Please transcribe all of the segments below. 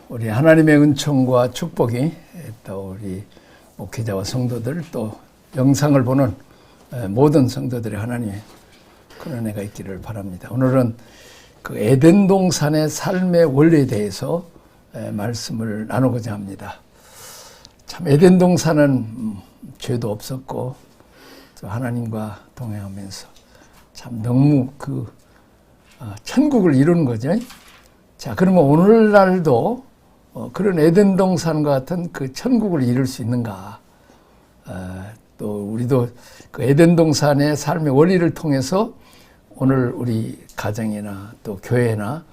우리 하나님의 은총과 축복이 또 우리 목회자와 성도들 또 영상을 보는 모든 성도들의 하나님의 그런 은혜가 있기를 바랍니다. 오늘은 그 에덴 동산의 삶의 원리에 대해서 말씀을 나누고자 합니다. 참 에덴 동산은 죄도 없었고 또 하나님과 동행하면서 참 너무 천국을 이루는 거죠. 자, 그러면 오늘날도 그런 에덴 동산과 같은 그 천국을 이룰 수 있는가? 또 우리도 그 에덴 동산의 삶의 원리를 통해서 오늘 우리 가정이나 또 교회나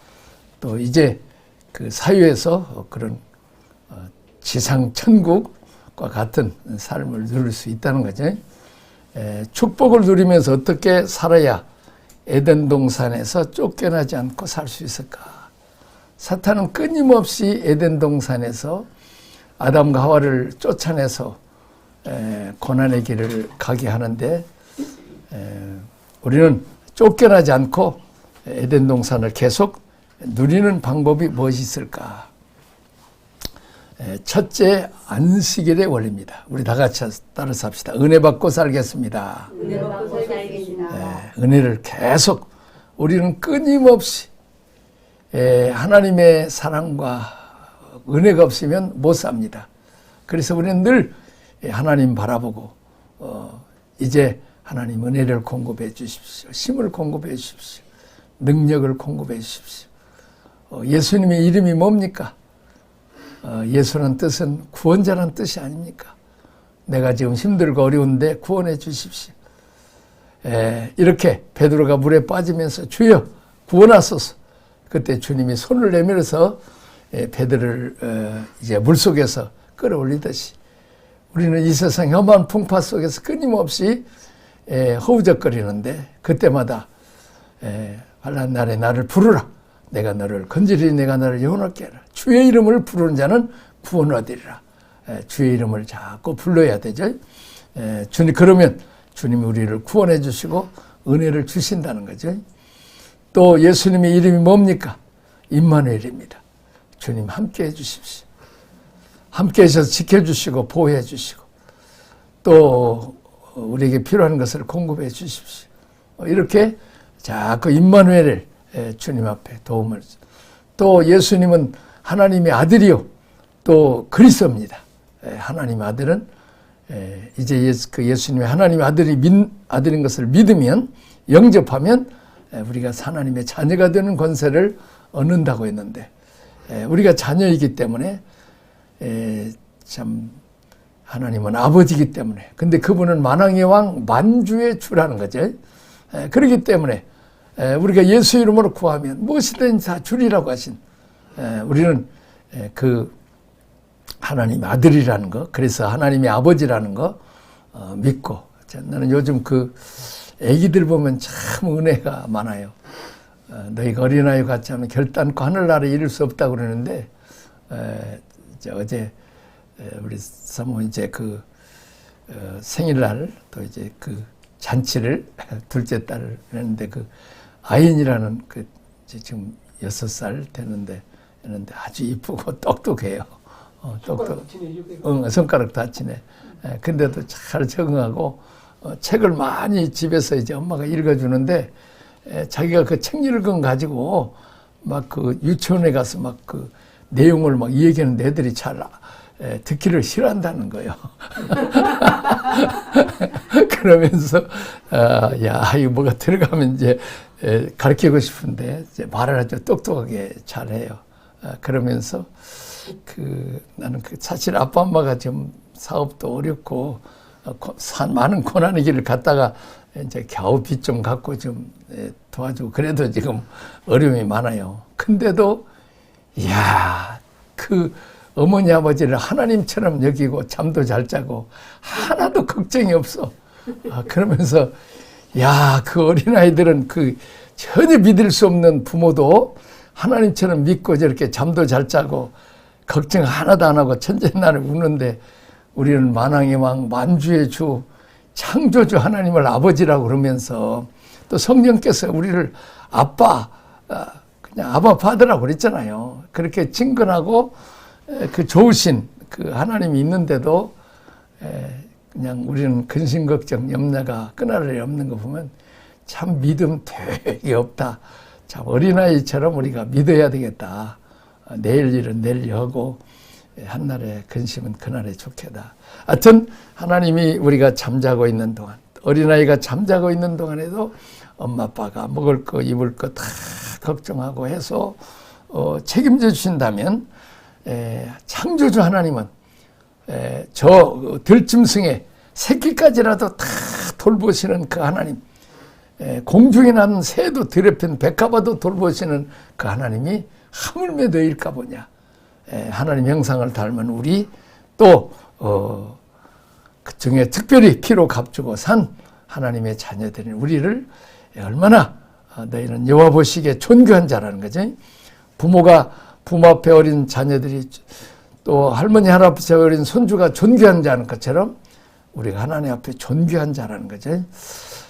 또 이제 그 사회에서 그런 지상 천국과 같은 삶을 누릴 수 있다는 거죠. 축복을 누리면서 어떻게 살아야 에덴 동산에서 쫓겨나지 않고 살 수 있을까? 사탄은 끊임없이 에덴 동산에서 아담과 하와를 쫓아내서 고난의 길을 가게 하는데 우리는 쫓겨나지 않고 에덴 동산을 계속 누리는 방법이 무엇이 있을까? 첫째, 안식일의 원리입니다. 우리 다 같이 따라서 합시다. 은혜 받고 살겠습니다. 은혜 받고 살겠습니다. 은혜를 계속 우리는 끊임없이 하나님의 사랑과 은혜가 없으면 못 삽니다. 그래서 우리는 늘 하나님 바라보고 이제 하나님 은혜를 공급해 주십시오. 힘을 공급해 주십시오. 능력을 공급해 주십시오. 예수님의 이름이 뭡니까? 예수라는 뜻은 구원자라는 뜻이 아닙니까? 내가 지금 힘들고 어려운데 구원해 주십시오. 이렇게 베드로가 물에 빠지면서 주여 구원하소서. 그때 주님이 손을 내밀어서 베드로를 이제 물속에서 끌어올리듯이 우리는 이 세상 험한 풍파 속에서 끊임없이 허우적거리는데 그때마다 환난 날에 나를 부르라. 내가 너를 건지리니 내가 너를 영원하게 하라. 주의 이름을 부르는 자는 구원을 얻으리라. 주의 이름을 자꾸 불러야 되죠. 주님 그러면 주님이 우리를 구원해 주시고 은혜를 주신다는 거죠. 또 예수님의 이름이 뭡니까? 임마누엘입니다. 주님 함께 해주십시오. 함께 하셔서 지켜주시고 보호해 주시고 또 우리에게 필요한 것을 공급해 주십시오. 이렇게 자꾸 임마누엘을 주님 앞에 도움을 또 예수님은 하나님의 아들이요 또 그리스도입니다. 하나님의 아들은 이제 예수님의 하나님의 아들인 것을 믿으면 영접하면 우리가 하나님의 자녀가 되는 권세를 얻는다고 했는데 우리가 자녀이기 때문에 참 하나님은 아버지이기 때문에 근데 그분은 만왕의 왕 만주의 주라는 거죠. 그렇기 때문에 우리가 예수 이름으로 구하면 무엇이든 다 주리라고 하신 우리는 그 하나님의 아들이라는 거 그래서 하나님의 아버지라는 거 믿고 나는 요즘 애기들 보면 참 은혜가 많아요. 너희가 어린아이 같지 않으면 결단코 하늘나라에 이룰 수 없다고 그러는데 어제 우리 사모 이제 생일날 또 이제 잔치를 둘째 딸을 했는데 아인이라는 이제 지금 6살 되는데 아주 이쁘고 똑똑해요. 손가락 다치네. 근데도 잘 적응하고 책을 많이 집에서 이제 엄마가 읽어주는데 자기가 책 읽은 가지고 막 유치원에 가서 막 내용을 막 얘기하는데 애들이 잘 듣기를 싫어한다는 거예요. 그러면서 야 이거 뭐가 들어가면 이제 가르치고 싶은데 이제 말을 아주 똑똑하게 잘해요. 그러면서 나는 사실 아빠 엄마가 좀 사업도 어렵고 많은 고난의 길을 갔다가 이제 겨우 빚 좀 갖고 좀 도와주고 그래도 지금 어려움이 많아요. 근데도 이야 어머니 아버지를 하나님처럼 여기고 잠도 잘 자고 하나도 걱정이 없어. 그러면서 어린아이들은 전혀 믿을 수 없는 부모도 하나님처럼 믿고 저렇게 잠도 잘 자고 걱정 하나도 안 하고 천재나를 웃는데 우리는 만왕의 왕 만주의 주 창조주 하나님을 아버지라고 그러면서 또 성령께서 우리를 아빠 그냥 아바 파더라고 그랬잖아요. 그렇게 친근하고 그 좋으신 그 하나님이 있는데도 그냥 우리는 근심 걱정 염려가 끈날이 없는 거 보면 참 믿음 되게 없다. 참 어린아이처럼 우리가 믿어야 되겠다. 내일 일은 내일 하고 한날의 근심은 그날에 좋게다. 하여튼 하나님이 우리가 잠자고 있는 동안, 어린아이가 잠자고 있는 동안에도 엄마 아빠가 먹을 거 입을 거 다 걱정하고 해서 책임져 주신다면 창조주 하나님은 저 들짐승의 새끼까지라도 다 돌보시는 그 하나님, 공중에 난 새도 더럽힌 백합화도 돌보시는 그 하나님이 하물며 너일까 보냐. 하나님 형상을 닮은 우리 또 그 중에 특별히 피로 값주고 산 하나님의 자녀들인 우리를 얼마나 너희는 여호와 보시기에 존귀한 자라는 거지. 부모가 부모 앞에 어린 자녀들이 또 할머니 할아버지 어린 손주가 존귀한 자는 것처럼 우리가 하나님 앞에 존귀한 자라는 거지.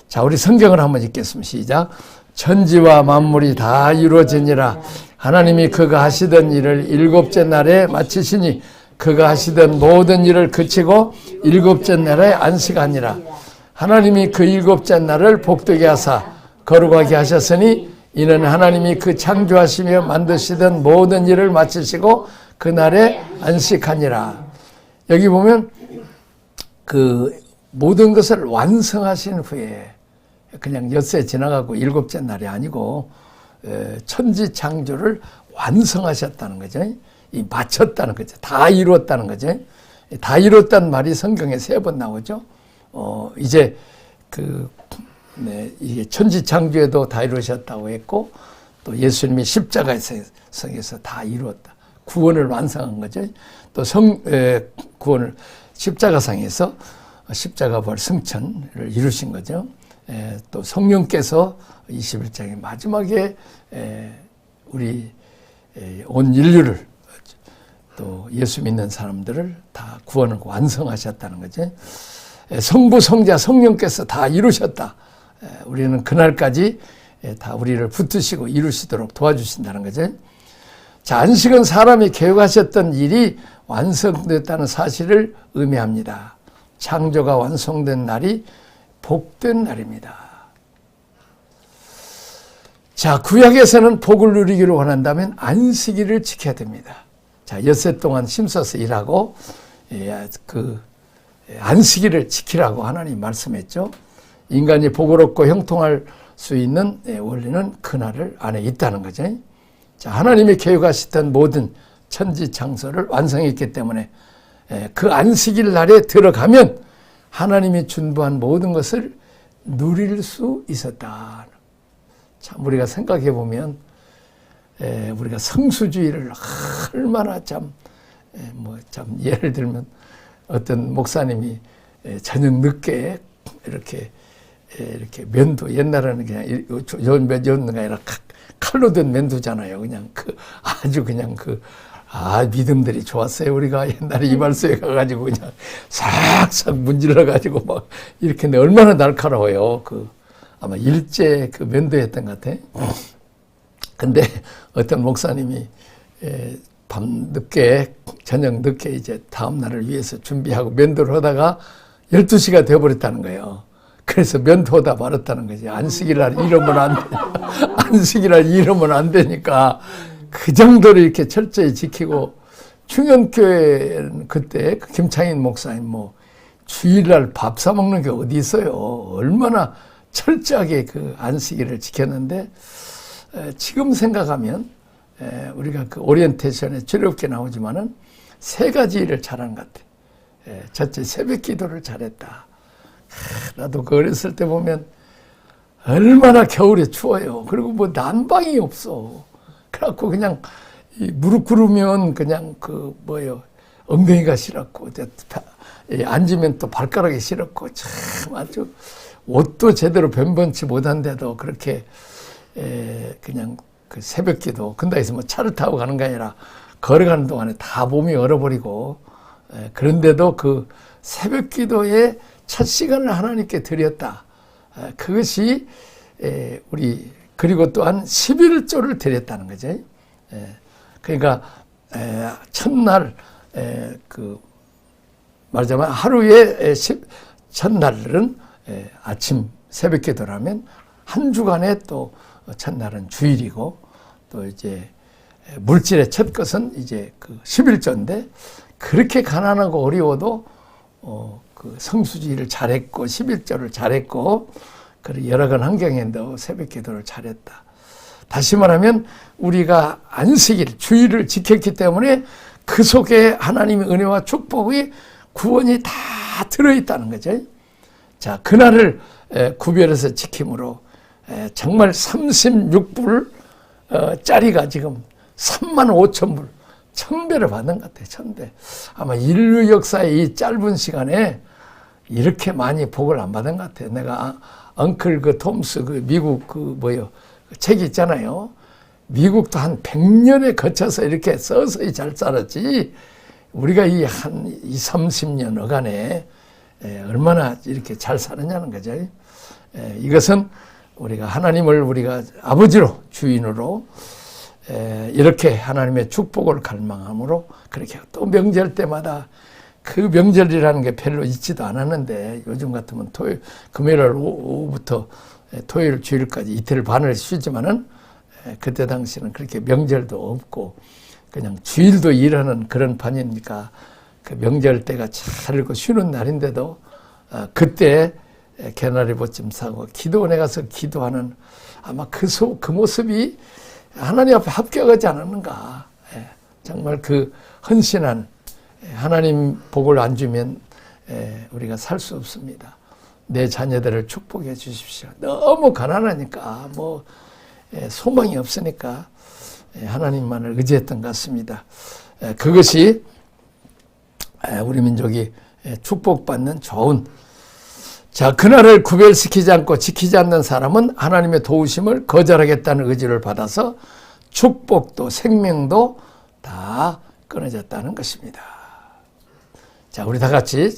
자, 우리 성경을 한번 읽겠습니다. 시작. 천지와 만물이 다 이루어지니라. 하나님이 그가 하시던 일을 일곱째 날에 마치시니 그가 하시던 모든 일을 그치고 일곱째 날에 안식하니라. 하나님이 그 일곱째 날을 복되게 하사 거룩하게 하셨으니 이는 하나님이 그 창조하시며 만드시던 모든 일을 마치시고 그날에 안식하니라. 여기 보면 그 모든 것을 완성하신 후에 그냥 엿새 지나가고 일곱째 날이 아니고 천지 창조를 완성하셨다는 거죠. 이 마쳤다는 거죠. 다 이루었다는 거죠. 다 이뤘다는 말이 성경에 3번 나오죠. 이제 이게 천지 창조에도 다 이루셨다고 했고 또 예수님이 십자가에서 다 이루었다. 구원을 완성한 거죠. 또 구원을 십자가상에서 십자가 벌 승천을 이루신 거죠. 또 성령께서 21장의 마지막에 우리 온 인류를 또 예수 믿는 사람들을 다 구원을 완성하셨다는 거죠. 성부, 성자, 성령께서 다 이루셨다. 우리는 그날까지 다 우리를 붙드시고 이루시도록 도와주신다는 거죠. 자, 안식은 사람이 계획하셨던 일이 완성됐다는 사실을 의미합니다. 창조가 완성된 날이 복된 날입니다. 자, 구약에서는 복을 누리기를 원한다면 안식일을 지켜야 됩니다. 자, 엿새 동안 힘써서 일하고 그 안식일을 지키라고 하나님 말씀했죠. 인간이 복을 얻고 형통할 수 있는 원리는 그날 안에 있다는 거죠. 자, 하나님이 계획하셨던 모든 천지 창조를 완성했기 때문에 그 안식일 날에 들어가면 하나님이 준비한 모든 것을 누릴 수 있었다. 참 우리가 생각해 보면 우리가 성수주의를 얼마나 참 예를 들면 어떤 목사님이 저녁 늦게 이렇게 면도 옛날에는 그냥 면도가 아니라 칼로 된 면도잖아요. 그냥 아주 그냥 믿음들이 좋았어요. 우리가 옛날에 이발소에 가가지고 그냥 싹싹 문질러가지고 막 이렇게 했는데 얼마나 날카로워요. 아마 일제 면도했던 것 같아. 근데 어떤 목사님이 밤 늦게, 저녁 늦게 이제 다음날을 위해서 준비하고 면도를 하다가 12시가 되어버렸다는 거예요. 그래서 면도하다 말았다는 거지. 안식일날 이러면 안 돼. 안식일날 이러면 안 되니까 그 정도로 이렇게 철저히 지키고, 충현교회는 그때 김창인 목사님 주일날 밥 사 먹는 게 어디 있어요. 얼마나 철저하게 그 안식일을 지켰는데, 지금 생각하면 우리가 그 오리엔테이션에 즐겁게 나오지만은 3가지 일을 잘한 것 같아. 첫째, 새벽 기도를 잘했다. 나도 그 어렸을 때 보면 얼마나 겨울에 추워요. 그리고 난방이 없어. 그래갖고 그냥 무릎 꿇으면 그냥 엉덩이가 시렵고, 앉으면 또 발가락이 시렵고, 참 아주 옷도 제대로 변변치 못한데도 그렇게 그냥 그 새벽 기도, 근데 해서 차를 타고 가는 게 아니라 걸어가는 동안에 다 몸이 얼어버리고, 그런데도 그 새벽 기도의 첫 시간을 하나님께 드렸다. 그것이 그리고 또한 11조를 드렸다는 거죠. 그러니까 첫날 말하자면 하루에 첫날은 아침 새벽 기도라면 한 주간에 또 첫날은 주일이고 또 이제 물질의 첫 것은 이제 그 11조인데 그렇게 가난하고 어려워도 그 성수주의를 잘했고 11조를 잘했고 그리고 여러 건 환경에도 새벽 기도를 잘했다. 다시 말하면 우리가 안식일, 주일을 지켰기 때문에 그 속에 하나님의 은혜와 축복의 구원이 다 들어있다는 거죠. 자, 그날을 구별해서 지킴으로 정말 36불 짜리가 지금 35,000불, 1000배를 받는 것 같아요. 1000배. 아마 인류 역사의 이 짧은 시간에 이렇게 많이 복을 안 받은 것 같아요. 내가 엉클 톰스 미국 그 책 있잖아요. 미국도 한 100년에 거쳐서 이렇게 서서히 잘 살았지. 우리가 이 30년 어간에 얼마나 이렇게 잘 사느냐는 거죠. 이것은 우리가 하나님을 우리가 아버지로 주인으로 이렇게 하나님의 축복을 갈망함으로 그렇게 또 명절 때마다 그 명절이라는 게 별로 있지도 않았는데 요즘 같으면 금요일 오후부터 토요일 주일까지 이틀 반을 쉬지만은 그때 당시는 그렇게 명절도 없고 그냥 주일도 일하는 그런 판이니까 그 명절 때가 잘 있고 쉬는 날인데도 그때 개나리 보침 사고 기도원에 가서 기도하는 아마 그 모습이 하나님 앞에 합격하지 않았는가. 정말 그 헌신한 하나님 복을 안 주면 우리가 살 수 없습니다. 내 자녀들을 축복해 주십시오. 너무 가난하니까 소망이 없으니까 하나님만을 의지했던 것 같습니다. 그것이 우리 민족이 축복받는 좋은 자, 그날을 구별시키지 않고 지키지 않는 사람은 하나님의 도우심을 거절하겠다는 의지를 받아서 축복도 생명도 다 끊어졌다는 것입니다. 자, 우리 다 같이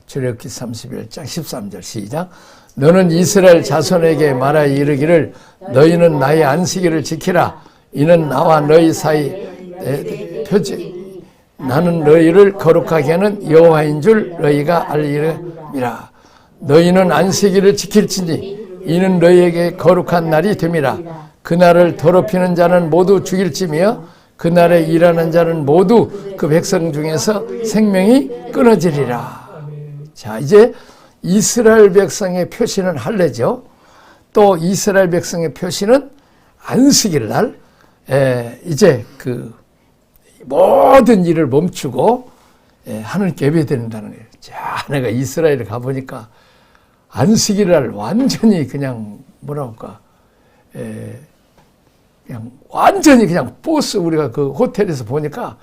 출애굽기 31장 13절 시작. 너는 이스라엘 자손에게 말하여 이르기를 너희는 나의 안식일을 지키라. 이는 나와 너희 사이 표지 나는 너희를 거룩하게 하는 여호와인 줄 너희가 알리라. 너희는 안식일을 지킬지니 이는 너희에게 거룩한 날이 됨이라. 그날을 더럽히는 자는 모두 죽일지며 그날에 일하는 자는 모두 그 백성 중에서 생명이 끊어지리라. 자, 이제 이스라엘 백성의 표시는 할례죠. 또 이스라엘 백성의 표시는 안식일 날 이제 그 모든 일을 멈추고 하나님께 예배드린다는 거예요. 자, 내가 이스라엘에 가보니까 안식일 날 완전히 그냥 뭐랄까 그냥 완전히 그냥 버스 우리가 그 호텔에서 보니까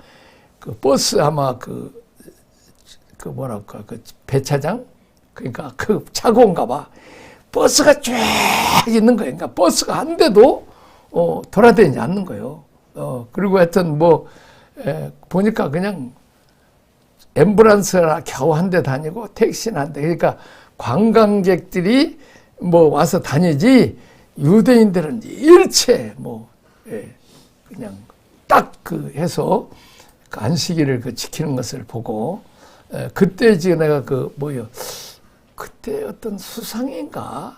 그 버스 아마 그 뭐랄까 그 배차장 그러니까 그 차고인가 봐. 버스가 쫙 있는 거예요. 그러니까 버스가 한 대도 돌아다니지 않는 거예요. 그리고 하여튼 보니까 그냥 앰뷸런스나 겨우 한 대 다니고 택시는 한 대. 그러니까 관광객들이 와서 다니지 유대인들은 일체 그냥 딱 해서 그 안식일을 지키는 것을 보고 그때 지금 내가 그때 어떤 수상인가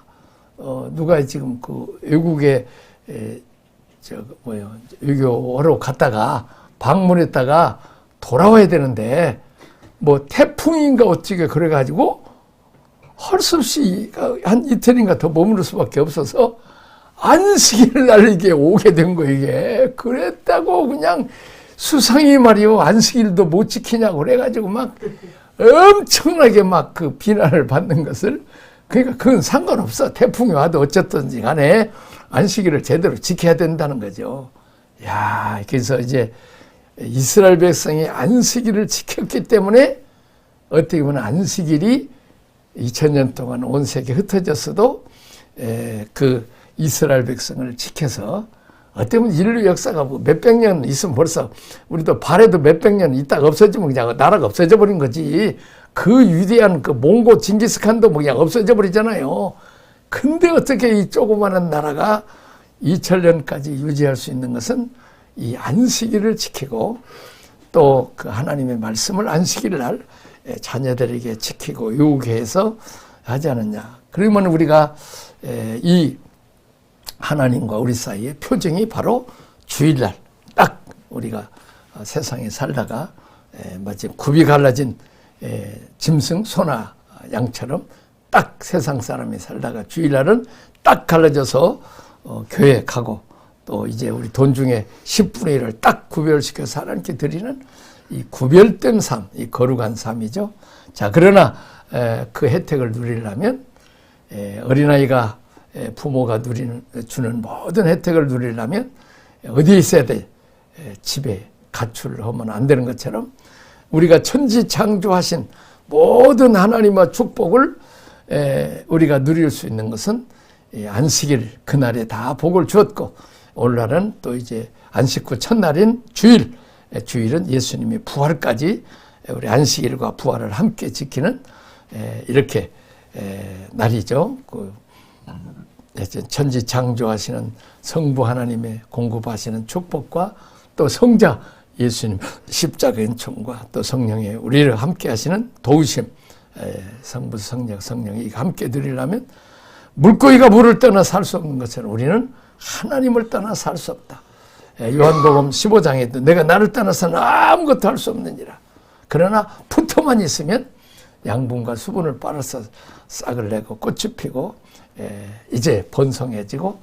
누가 지금 그 외국에 외교하러 갔다가 방문했다가 돌아와야 되는데 태풍인가 어찌게 그래가지고 할 수 없이 한 이틀인가 더 머무를 수밖에 없어서 안식일 날 이게 오게 된 거 이게 그랬다고 그냥 수상이 말이요 안식일도 못 지키냐고 그래가지고 막 엄청나게 막 그 비난을 받는 것을 그러니까 그건 상관없어 태풍이 와도 어쨌든지 간에 안식일을 제대로 지켜야 된다는 거죠. 야 그래서 이제 이스라엘 백성이 안식일을 지켰기 때문에 어떻게 보면 안식일이 2000년 동안 온 세계에 흩어졌어도 그 이스라엘 백성을 지켜서 어떻게 보면 인류 역사가 몇백 년 있으면 벌써 우리도 발에도 몇백 년 있다가 없어지면 그냥 나라가 없어져 버린 거지. 그 위대한 그 몽고 징기스칸도 그냥 없어져 버리잖아요. 근데 어떻게 이 조그마한 나라가 2000년까지 유지할 수 있는 것은 이 안식일을 지키고 또 그 하나님의 말씀을 안식일 날 자녀들에게 지키고 요구해서 하지 않느냐. 그러면 우리가 이 하나님과 우리 사이의 표정이 바로 주일날 딱 우리가 세상에 살다가 마치 굽이 갈라진 짐승 소나 양처럼 딱 세상 사람이 살다가 주일날은 딱 갈라져서 교회 가고 또 이제 우리 돈 중에 10분의 1을 딱 구별시켜서 하나님께 드리는 이 구별된 삶, 이 거룩한 삶이죠. 자, 그러나 그 혜택을 누리려면 어린아이가 부모가 주는 모든 혜택을 누리려면 어디에 있어야 돼? 집에 가출하면 안 되는 것처럼 우리가 천지창조하신 모든 하나님의 축복을 우리가 누릴 수 있는 것은 안식일 그날에 다 복을 주었고 오늘날은 또 이제 안식 후 첫날인 주일, 주일은 예수님의 부활까지 우리 안식일과 부활을 함께 지키는 이렇게 날이죠. 천지창조하시는 성부 하나님의 공급하시는 축복과 또 성자 예수님 십자가의 은총과 또 성령의 우리를 함께 하시는 도우심, 성부 성령이 함께 누리려면 물고기가 물을 떠나 살 수 없는 것처럼 우리는 하나님을 떠나 살 수 없다. 요한복음 15장에도 내가 나를 떠나서는 아무것도 할 수 없느니라. 그러나 붙어만 있으면 양분과 수분을 빨아서 싹을 내고 꽃이 피고 이제 번성해지고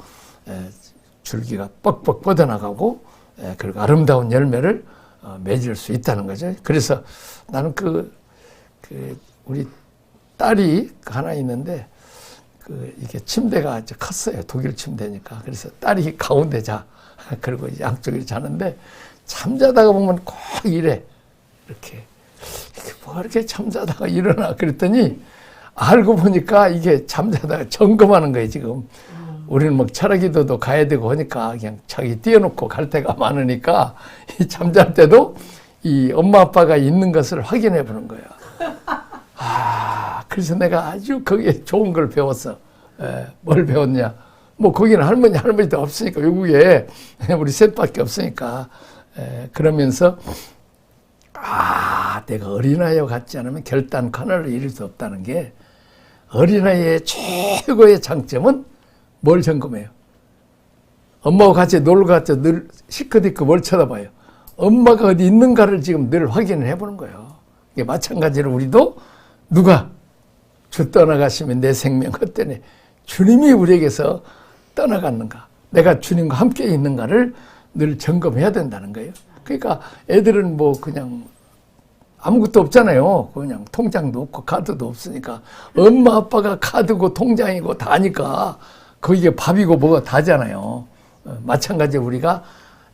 줄기가 뻑뻑 뻗어나가고 그리고 아름다운 열매를 맺을 수 있다는 거죠. 그래서 나는 우리 딸이 하나 있는데 이게 침대가 이제 컸어요. 독일 침대니까. 그래서 딸이 가운데 자. 그리고 양쪽에 자는데 잠자다가 보면 꼭 이래. 이렇게 뭐 이렇게 잠자다가 일어나. 그랬더니 알고 보니까 이게 잠자다가 점검하는 거예요, 지금. 우리는 막 철학기도도 가야 되고 하니까 그냥 자기 띄워놓고 갈 때가 많으니까 이 잠잘 때도 이 엄마 아빠가 있는 것을 확인해 보는 거예요. 그래서 내가 아주 거기에 좋은 걸 배웠어. 뭘 배웠냐? 뭐 거기는 할머니도 없으니까 외국에 우리 셋밖에 없으니까 그러면서 내가 어린아이와 같지 않으면 결단 하나를 이룰 수 없다는 게 어린아이의 최고의 장점은 뭘 점검해요? 엄마와 같이 놀러 갔죠. 늘 실컷 있고 뭘 쳐다봐요. 엄마가 어디 있는가를 지금 늘 확인을 해보는 거예요. 이게 마찬가지로 우리도 누가 주 떠나가시면 내 생명 헛되네. 주님이 우리에게서 떠나갔는가? 내가 주님과 함께 있는가를 늘 점검해야 된다는 거예요. 그러니까 애들은 뭐 그냥 아무것도 없잖아요. 그냥 통장도 없고 카드도 없으니까 엄마 아빠가 카드고 통장이고 다니까 거기에 밥이고 뭐가 다잖아요. 마찬가지로 우리가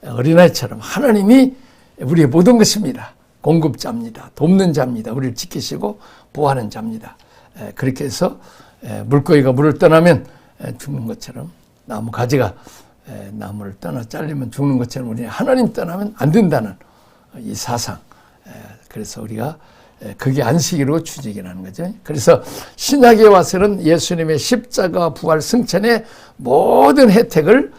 어린아이처럼 하나님이 우리의 모든 것입니다. 공급자입니다. 돕는 자입니다. 우리를 지키시고 보호하는 자입니다. 그렇게 해서 물고기가 물을 떠나면 죽는 것처럼 나무 가지가 나무를 떠나 잘리면 죽는 것처럼 우리는 하나님 떠나면 안 된다는 이 사상. 그래서 우리가 그게 안식일로 추직이라는 거죠. 그래서 신약에 와서는 예수님의 십자가 부활 승천의 모든 혜택을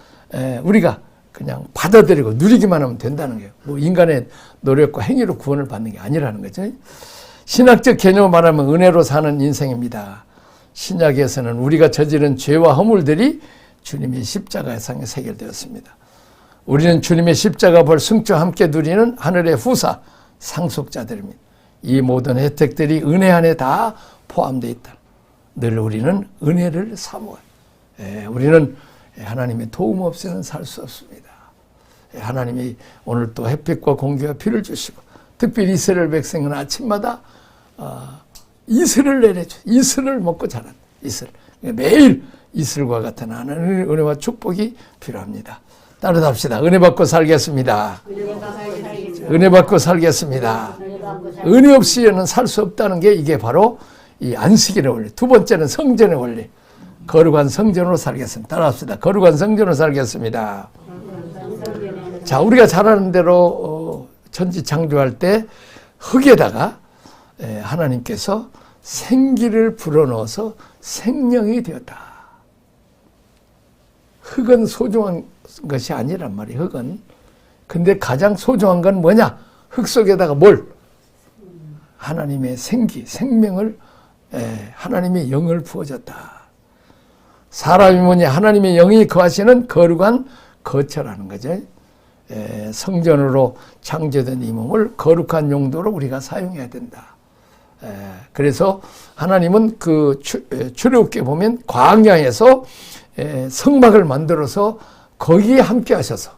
우리가 그냥 받아들이고 누리기만 하면 된다는 거예요. 뭐 인간의 노력과 행위로 구원을 받는 게 아니라는 거죠. 신학적 개념을 말하면 은혜로 사는 인생입니다. 신약에서는 우리가 저지른 죄와 허물들이 주님의 십자가상에 새겨되었습니다. 우리는 주님의 십자가 벌 승천과 함께 누리는 하늘의 후사, 상속자들입니다. 이 모든 혜택들이 은혜 안에 다 포함되어 있다. 늘 우리는 은혜를 사모해요. 우리는 하나님의 도움 없이는 살 수 없습니다. 하나님이 오늘 또 햇빛과 공기와 비를 주시고 특별히 이스라엘 백성은 아침마다 이슬을 내려줘. 이슬을 먹고 자란 이슬. 매일 이슬과 같은 하나님의 은혜와 축복이 필요합니다. 따라합시다. 은혜 받고 살겠습니다. 은혜 받고 살겠습니다. 은혜 없이는 살 수 없다는 게 이게 바로 이 안식일의 원리. 두 번째는 성전의 원리. 거룩한 성전으로 살겠습니다. 따라합시다. 거룩한 성전으로 살겠습니다. 자, 우리가 잘 아는 대로 천지 창조할 때 흙에다가 하나님께서 생기를 불어넣어서 생명이 되었다. 흙은 소중한 것이 아니란 말이에요. 흙은 근데 가장 소중한 건 뭐냐? 흙 속에다가 뭘? 하나님의 생명을, 하나님의 영을 부어줬다. 사람이 뭐냐? 하나님의 영이 거하시는 거룩한 거처라는 거죠. 성전으로 창조된 이 몸을 거룩한 용도로 우리가 사용해야 된다. 그래서 하나님은 그 출애굽기에 보면 광야에서 성막을 만들어서 거기에 함께 하셔서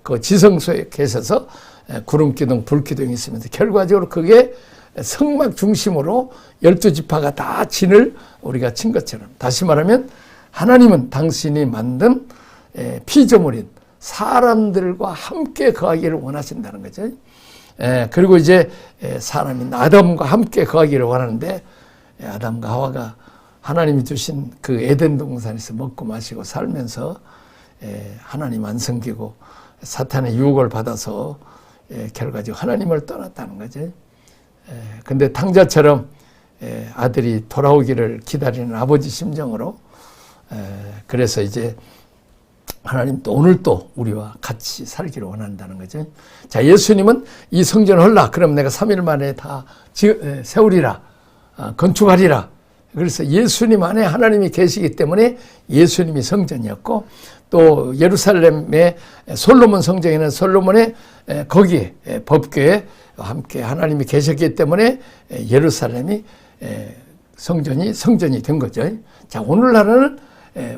그 지성소에 계셔서 구름기둥 불기둥이 있으면서 결과적으로 그게 성막 중심으로 12지파가 다 진을 우리가 친 것처럼, 다시 말하면 하나님은 당신이 만든 피조물인 사람들과 함께 거하기를 원하신다는 거죠. 그리고 이제 사람인 아담과 함께 거하기를 원하는데, 아담과 하와가 하나님이 주신 그 에덴 동산에서 먹고 마시고 살면서 하나님 안 섬기고 사탄의 유혹을 받아서 결과적으로 하나님을 떠났다는 거죠. 근데 탕자처럼 아들이 돌아오기를 기다리는 아버지 심정으로, 그래서 이제 하나님 또 오늘 또 우리와 같이 살기를 원한다는 거죠. 자, 예수님은 이 성전을 헐라, 그럼 내가 3일 만에 다 세우리라, 건축하리라. 그래서 예수님 안에 하나님이 계시기 때문에 예수님이 성전이었고, 또 예루살렘의 솔로몬 성전에는 솔로몬의 거기에 법궤에 함께 하나님이 계셨기 때문에 예루살렘이 성전이 된 거죠. 자, 오늘날은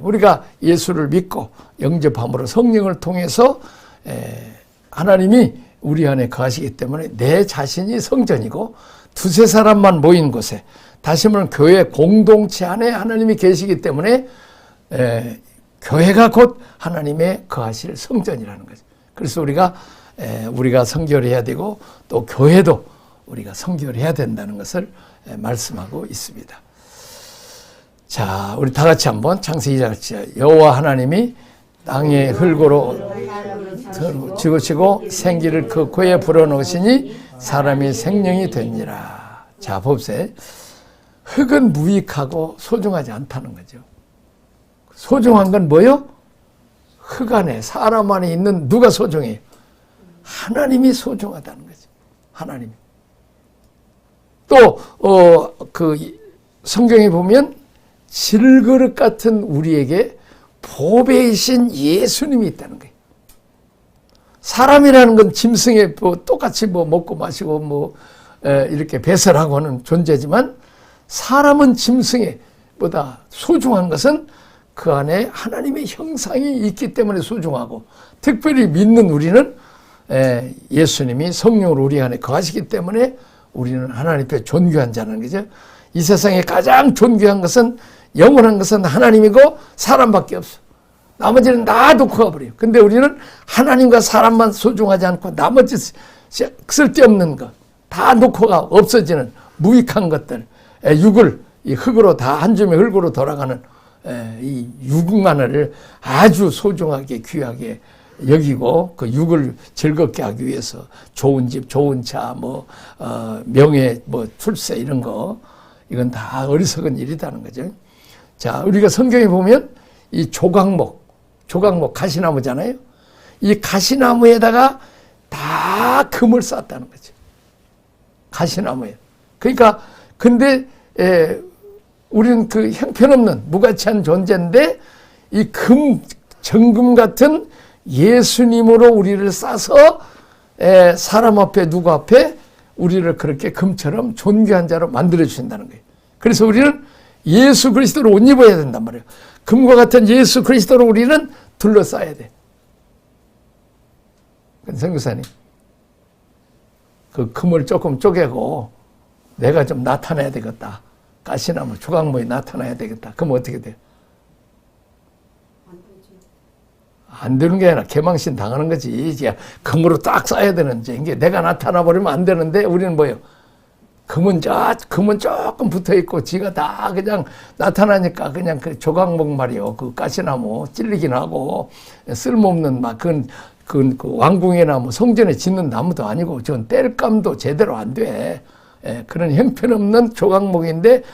우리가 예수를 믿고 영접함으로 성령을 통해서 하나님이 우리 안에 거하시기 때문에 내 자신이 성전이고, 두세 사람만 모인 곳에, 다시 말하면 교회 공동체 안에 하나님이 계시기 때문에 교회가 곧 하나님의 거하실 성전이라는 거죠. 그래서 우리가 성결해야 되고, 또 교회도 우리가 성결해야 된다는 것을 말씀하고 있습니다. 자, 우리 다 같이 한번 창세기 2장, 여호와 하나님이 땅의 흙으로 지으시고 생기를 그 코에 불어넣으시니 사람이 생명이 되니라. 자, 봅세요. 흙은 무익하고 소중하지 않다는 거죠. 소중한 건 뭐요? 흙 안에, 사람 안에 있는 누가 소중해요? 하나님이 소중하다는 거죠. 하나님. 또 성경에 보면 질그릇 같은 우리에게 보배이신 예수님이 있다는 거예요. 사람이라는 건 짐승에 똑같이 먹고 마시고 이렇게 배설하고 하는 존재지만, 사람은 짐승에 보다 소중한 것은 그 안에 하나님의 형상이 있기 때문에 소중하고, 특별히 믿는 우리는 예수님이 성령으로 우리 안에 거하시기 때문에 우리는 하나님 앞에 존귀한 자라는 거죠. 이 세상에 가장 존귀한 것은, 영원한 것은 하나님이고 사람밖에 없어. 나머지는 다 놓고 가버려요. 근데 우리는 하나님과 사람만 소중하지 않고 나머지 쓸데없는 것 다 놓고 가, 없어지는 무익한 것들, 이 흙으로 다 한 줌의 흙으로 돌아가는 이 육만을 아주 소중하게 귀하게 여기고, 그 육을 즐겁게 하기 위해서 좋은 집, 좋은 차, 명예, 출세 이런 거, 이건 다 어리석은 일이라는 거죠. 자, 우리가 성경에 보면 이 조각목 가시나무잖아요. 이 가시나무에다가 다 금을 쌌다는 거죠. 가시나무에. 그러니까 근데 우리는 그 형편없는 무가치한 존재인데, 이 정금 같은 예수님으로 우리를 싸서 사람 앞에, 누구 앞에 우리를 그렇게 금처럼 존귀한 자로 만들어 주신다는 거예요. 그래서 우리는 예수 그리스도로 옷 입어야 된단 말이에요. 금과 같은 예수 그리스도로 우리는 둘러싸야 돼. 선교사님, 그 금을 조금 쪼개고 내가 좀 나타나야 되겠다. 가시나무, 조각모에 나타나야 되겠다. 그럼 어떻게 돼요? 안 되는 게 아니라 개망신 당하는 거지. 이제 금으로 딱 쌓아야 되는지. 이게 내가 나타나 버리면 안 되는데, 우리는 뭐예요? 금은 조금 붙어 있고, 지가 다 그냥 나타나니까 그냥 그 조각목 말이요. 그 가시나무 찔리긴 하고, 쓸모없는 그 왕궁의 나무, 성전에 짓는 나무도 아니고, 전 땔감도 제대로 안 돼. 그런 형편없는 조각목인데,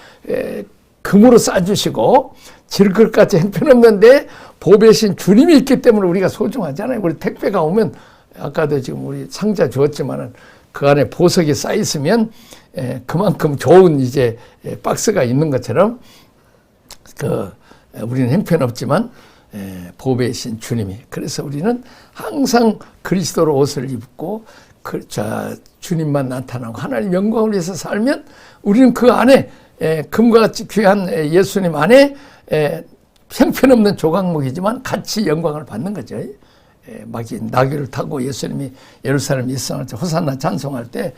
금으로 싸주시고, 질것같이 형편없는데 보배신 주님이 있기 때문에 우리가 소중하잖아요. 우리 택배가 오면 아까도 지금 우리 상자 주었지만은 그 안에 보석이 쌓여 있으면 그만큼 좋은 이제 박스가 있는 것처럼 우리는 형편없지만 보배이신 주님이, 그래서 우리는 항상 그리스도로 옷을 입고 주님만 나타나고 하나님 영광을 위해서 살면 우리는 그 안에 금과 같이 귀한 예수님 안에 형편없는 조각목이지만 같이 영광을 받는 거죠. 나귀를 타고 예수님이 예루살렘 입성할 때 호산나 찬송할 때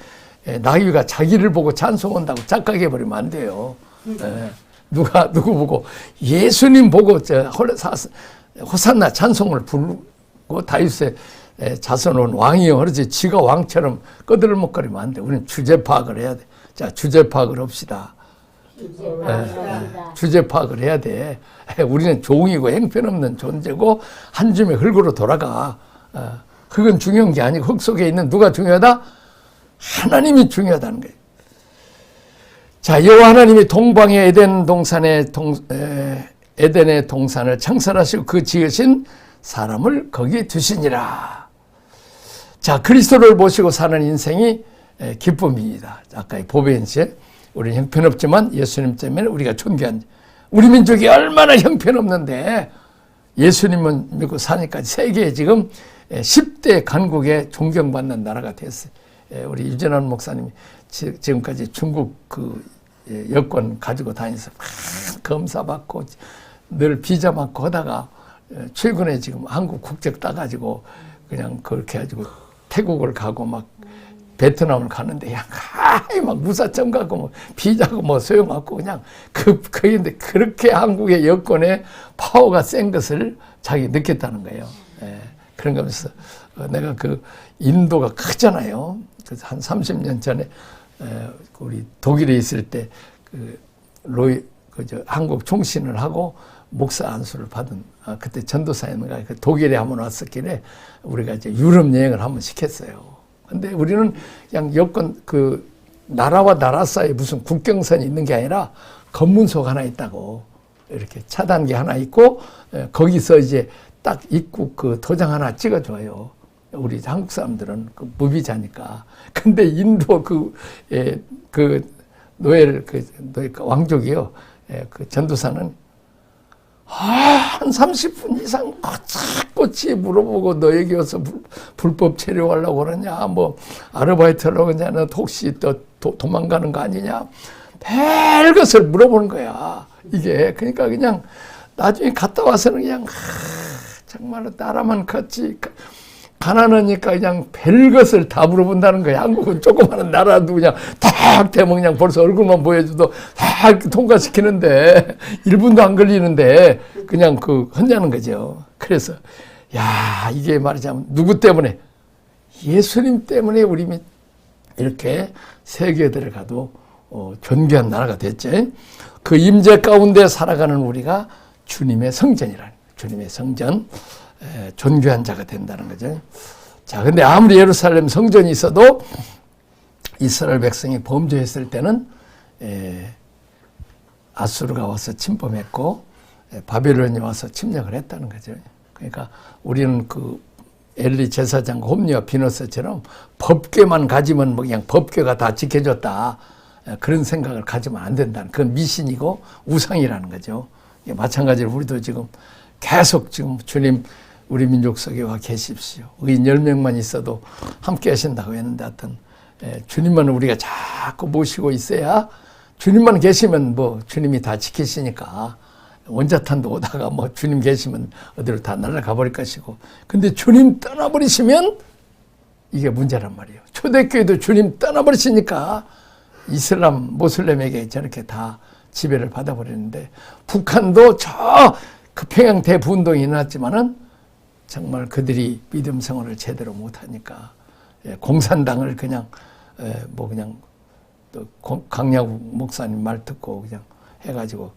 나귀가 자기를 보고 찬송한다고 착각해버리면 안 돼요. 누구 보고 예수님 보고 호산나 찬송을 부르고 다윗의 자손은 왕이요 그러지 지가 왕처럼 꺼들먹거리면 안 돼. 우리는 주제 파악을 해야 돼. 자, 주제 파악을 합시다. 주제 파악을 해야 돼. 우리는 종이고 형편없는 존재고 한 줌의 흙으로 돌아가. 흙은 중요한 게 아니고 흙 속에 있는 누가 중요하다? 하나님이 중요하다는 거예요. 자, 여호와 하나님이 동방의 에덴의 동산을 창설하시고 그 지으신 사람을 거기에 두시니라. 자, 그리스도를 모시고 사는 인생이 기쁨입니다. 아까의 보배인세, 우리는 형편없지만 예수님 때문에 우리가 존귀한, 우리 민족이 얼마나 형편없는데 예수님은 믿고 사니까 세계에 지금 10대 간국에 존경받는 나라가 됐어요. 우리 유진환 목사님이 지금까지 중국 여권 가지고 다니면서 검사받고 늘 비자 받고 하다가 최근에 지금 한국 국적 따가지고 그냥 그렇게 해가지고 태국을 가고 막 베트남을 가는데 막 무사점 가고 뭐 비자고 뭐 소용없고 그냥 그인데 그렇게 한국의 여권에 파워가 센 것을 자기 느꼈다는 거예요. 그런 거면서 내가 인도가 크잖아요. 그래서 한 30년 전에 우리 독일에 있을 때 한국 총신을 하고 목사 안수를 받은 그때 전도사였는가 독일에 한번 왔었길래 우리가 이제 유럽 여행을 한번 시켰어요. 근데 우리는 그냥 여권 나라와 나라 사이에 무슨 국경선이 있는 게 아니라 검문소가 하나 있다고 이렇게 차단기 하나 있고 거기서 이제 딱 입국 도장 하나 찍어줘요. 우리 한국 사람들은 무비자니까. 근데 인도 노엘 왕족이요. 전도사는 한 30분 이상 꼬치꼬치 물어보고 너 여기 와서 불법 체류하려고 그러냐, 뭐 아르바이트 하려고 그러냐, 너 혹시 도망가는 거 아니냐, 별것을 물어보는 거야. 이게 그러니까 그냥 나중에 갔다 와서는 그냥 정말로 나라만 같이 가난하니까 그냥 별것을 다 물어본다는 거야. 한국은 조그마한 나라도 그냥 탁 대면 그냥 벌써 얼굴만 보여줘도 다 통과시키는데 1분도 안 걸리는데 그냥 혼자는 거죠. 그래서 이게 말하자면 누구 때문에? 예수님 때문에 우리 이렇게 세계에 들어가도 존귀한 나라가 됐죠. 그 임재 가운데 살아가는 우리가 주님의 성전이라는 거예요. 주님의 성전. 존귀한 자가 된다는 거죠. 자, 근데 아무리 예루살렘 성전이 있어도 이스라엘 백성이 범죄했을 때는 아수르가 와서 침범했고 바벨론이 와서 침략을 했다는 거죠. 그러니까 우리는 엘리 제사장과 홈리와 비너스처럼 법궤만 가지면 뭐 그냥 법궤가 다 지켜줬다, 그런 생각을 가지면 안 된다는, 그건 미신이고 우상이라는 거죠. 마찬가지로 우리도 지금 계속 지금 주님 우리 민족 속에 와 계십시오. 의인 10명만 있어도 함께 하신다고 했는데 하여튼 주님만 우리가 자꾸 모시고 있어야, 주님만 계시면 뭐 주님이 다 지키시니까 원자탄도 오다가 뭐 주님 계시면 어디로 다 날아가 버릴 것이고, 근데 주님 떠나버리시면 이게 문제란 말이에요. 초대교회도 주님 떠나버리시니까 이슬람 모슬렘에게 저렇게 다 지배를 받아버리는데, 북한도 평양 대부운동이 일어났지만은 정말 그들이 믿음 생활을 제대로 못하니까 공산당을 그냥 또 강야구 목사님 말 듣고 그냥 해가지고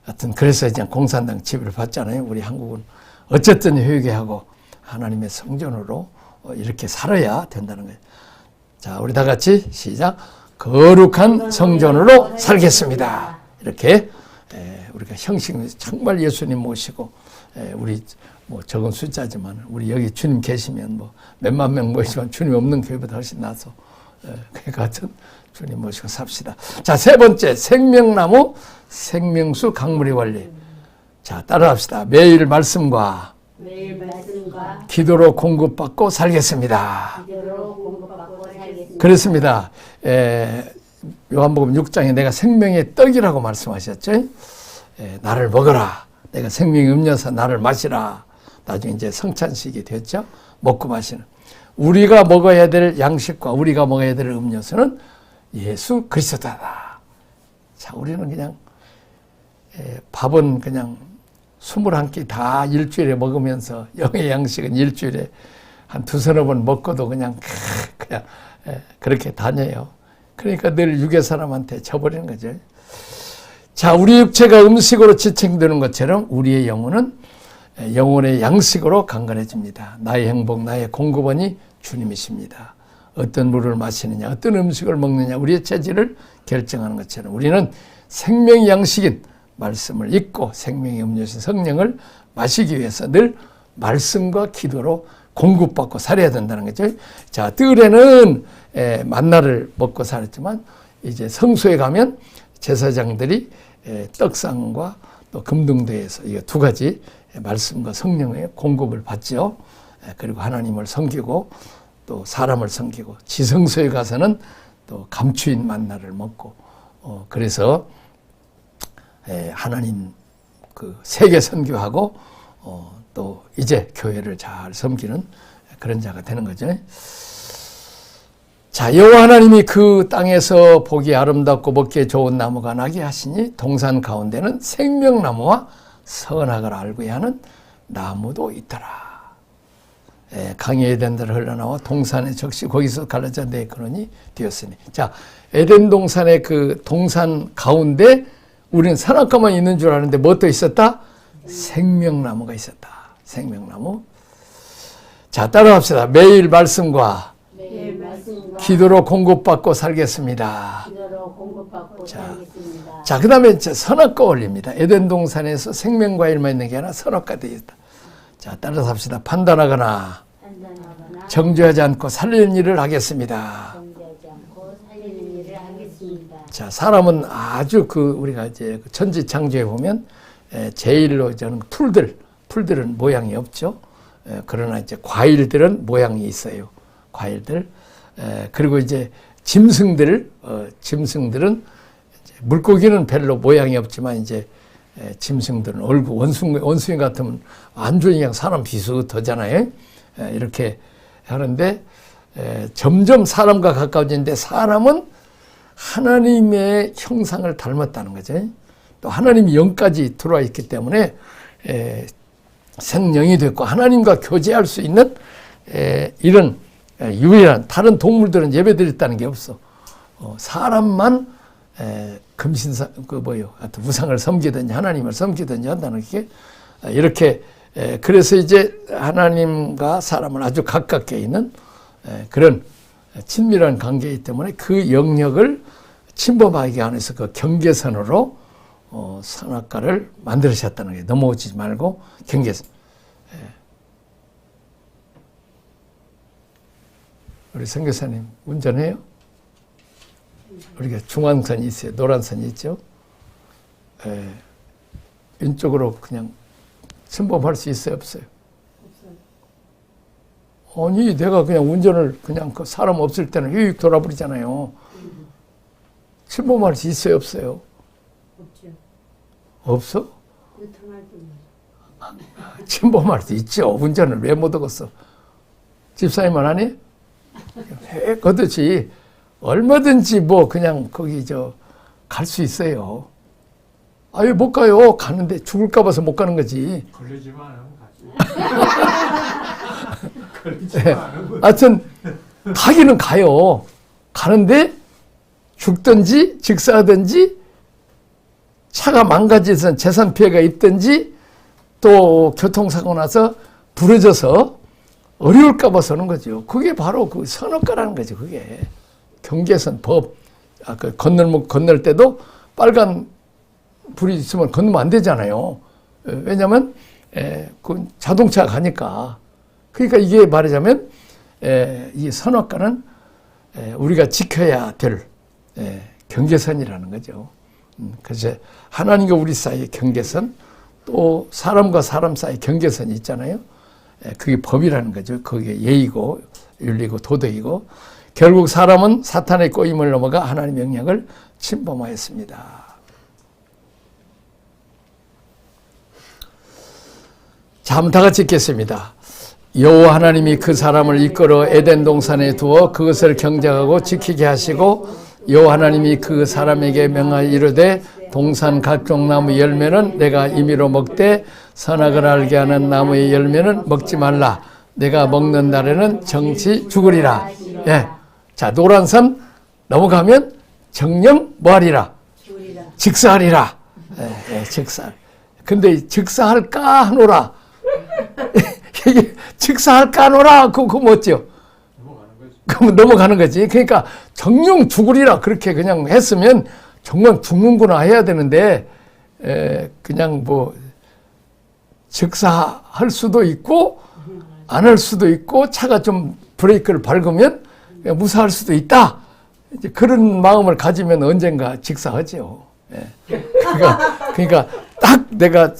하여튼 그래서 그냥 공산당 지배를 받잖아요. 우리 한국은 어쨌든 회개하고 하나님의 성전으로 이렇게 살아야 된다는 거예요. 자, 우리 다 같이 시작. 거룩한 성전으로 살겠습니다. 이렇게 우리가 형식 정말 예수님 모시고 우리 뭐 적은 숫자지만 우리 여기 주님 계시면 뭐 몇만 명 모시지만 주님 없는 교회보다 훨씬 나서 그 같은 주님 모시고 삽시다. 자, 세 번째 생명나무 생명수 강물의 원리. 자, 따라합시다. 매일 말씀과 기도로 공급받고 살겠습니다. 그렇습니다. 요한복음 6장에 내가 생명의 떡이라고 말씀하셨죠. 나를 먹어라. 내가 생명의 음료서 나를 마시라. 나중에 이제 성찬식이 됐죠. 먹고 마시는. 우리가 먹어야 될 양식과 우리가 먹어야 될 음료수는 예수 그리스도다. 자, 우리는 그냥 밥은 그냥 21끼 다 일주일에 먹으면서 영의 양식은 일주일에 한 두서너 번 먹고도 그냥 그렇게 다녀요. 그러니까 늘 육의 사람한테 져버리는 거죠. 자, 우리 육체가 음식으로 지탱되는 것처럼 우리의 영혼은 영혼의 양식으로 강건해집니다. 나의 행복, 나의 공급원이 주님이십니다. 어떤 물을 마시느냐, 어떤 음식을 먹느냐, 우리의 체질을 결정하는 것처럼 우리는 생명의 양식인 말씀을 읽고 생명의 음료수 성령을 마시기 위해서 늘 말씀과 기도로 공급받고 살아야 된다는 거죠. 자, 뜰에는 만나를 먹고 살았지만 이제 성소에 가면 제사장들이 떡상과 또 금등대에서 이 두 가지 말씀과 성령의 공급을 받죠. 그리고 하나님을 섬기고 또 사람을 섬기고 지성소에 가서는 또 감추인 만나를 먹고 그래서 하나님 그 세계 선교하고 또 이제 교회를 잘 섬기는 그런 자가 되는 거죠. 자, 여호와 하나님이 그 땅에서 보기 아름답고 먹기에 좋은 나무가 나게 하시니 동산 가운데는 생명나무와 선악을 알고야 하는 나무도 있더라. 강이 에덴들을 흘러나와 동산에 적시 거기서 갈라져 네 근원이 되었으니. 자, 에덴 동산의 그 동산 가운데 우리는 선악과만 있는 줄 아는데 뭐 또 있었다? 생명나무가 있었다. 생명나무. 자, 따라합시다. 매일 말씀과 기도로 공급받고 살겠습니다. 자, 그 다음에 선악과 원리입니다. 에덴 동산에서 생명과일만 있는 게 아니라 선악과 되어 있다. 자, 따라서 합시다. 판단하거나 정죄하지 않고 살리는 일을 하겠습니다. 자, 사람은 아주 우리가 이제 천지 창조에 보면 제일로 저는 풀들은 모양이 없죠. 그러나 이제 과일들은 모양이 있어요. 과일들. 그리고 이제 짐승들은 이제 물고기는 별로 모양이 없지만 이제 짐승들은 얼굴 원숭이 같으면 완전히 그냥 사람 비슷하잖아요. 이렇게 하는데 점점 사람과 가까워지는데 사람은 하나님의 형상을 닮았다는 거죠. 또 하나님이 영까지 들어와 있기 때문에 생명이 됐고 하나님과 교제할 수 있는 이런 유일한 다른 동물들은 예배드렸다는 게 없어. 사람만 금신상 하여튼 우상을 섬기든지 하나님을 섬기든지 한다는 게 이렇게 그래서 이제 하나님과 사람은 아주 가깝게 있는 그런 친밀한 관계이기 때문에 그 영역을 침범하기 안에서 그 경계선으로 선악과를 만들으셨다는 게 넘어오지 말고 경계선. 우리 선교사님 운전해요? 우리가 중앙선이 있어요. 노란선이 있죠. 왼쪽으로 그냥 침범할 수 있어요? 없어요? 아니, 내가 그냥 운전을 그냥 그 사람 없을 때는 휙 돌아버리잖아요. 침범할 수 있어요? 없어요? 없죠. 없어? 유턴할 때 침범할 수 있죠. 운전을 왜 못 하겠어? 집사님은 안 해? 해, 그렇지. 얼마든지 뭐 그냥 거기 갈 수 있어요. 아유, 못 가요. 가는데 죽을까 봐서 못 가는 거지. 걸리지 마요, 같이. 걸리지 마요. 하여튼 가기는 가요. 가는데 죽든지 직사하든지 차가 망가져서 재산 피해가 있든지 또 교통사고 나서 부러져서 어려울까 봐 서는 거죠. 그게 바로 그 선악과라는 거죠. 그게 경계선 법. 그 건널 때도 빨간 불이 있으면 건너면 안 되잖아요. 왜냐하면 그 자동차가 가니까. 그러니까 이게 말하자면 이 선악과는 우리가 지켜야 될 경계선이라는 거죠. 그래서 하나님과 우리 사이의 경계선, 또 사람과 사람 사이의 경계선이 있잖아요. 그게 법이라는 거죠. 그게 예의고 윤리고 도덕이고, 결국 사람은 사탄의 꼬임을 넘어가 하나님의 영향을 침범하였습니다. 자, 한번 다 같이 읽겠습니다. 여호와 하나님이 그 사람을 이끌어 에덴 동산에 두어 그것을 경작하고 지키게 하시고, 여호와 하나님이 그 사람에게 명하여 이르되 동산 각종 나무 열매는 내가 임의로 먹되 선악을 알게 하는 나무의 열매는 먹지 말라. 내가 먹는 날에는 정치 죽으리라. 예. 자, 노란 선 넘어가면 정령 뭐하리라? 직사하리라. 직사. 근데 직사할까 하노라. 이게 직사할까 하노라. 그거 뭐죠? 그럼 넘어가는 거지. 그러니까 정령 죽으리라 그렇게 그냥 했으면 정말 죽는구나 해야 되는데, 그냥 뭐 즉사할 수도 있고 안 할 수도 있고, 차가 좀 브레이크를 밟으면 무사할 수도 있다. 이제 그런 마음을 가지면 언젠가 직사하죠. 그러니까 딱 내가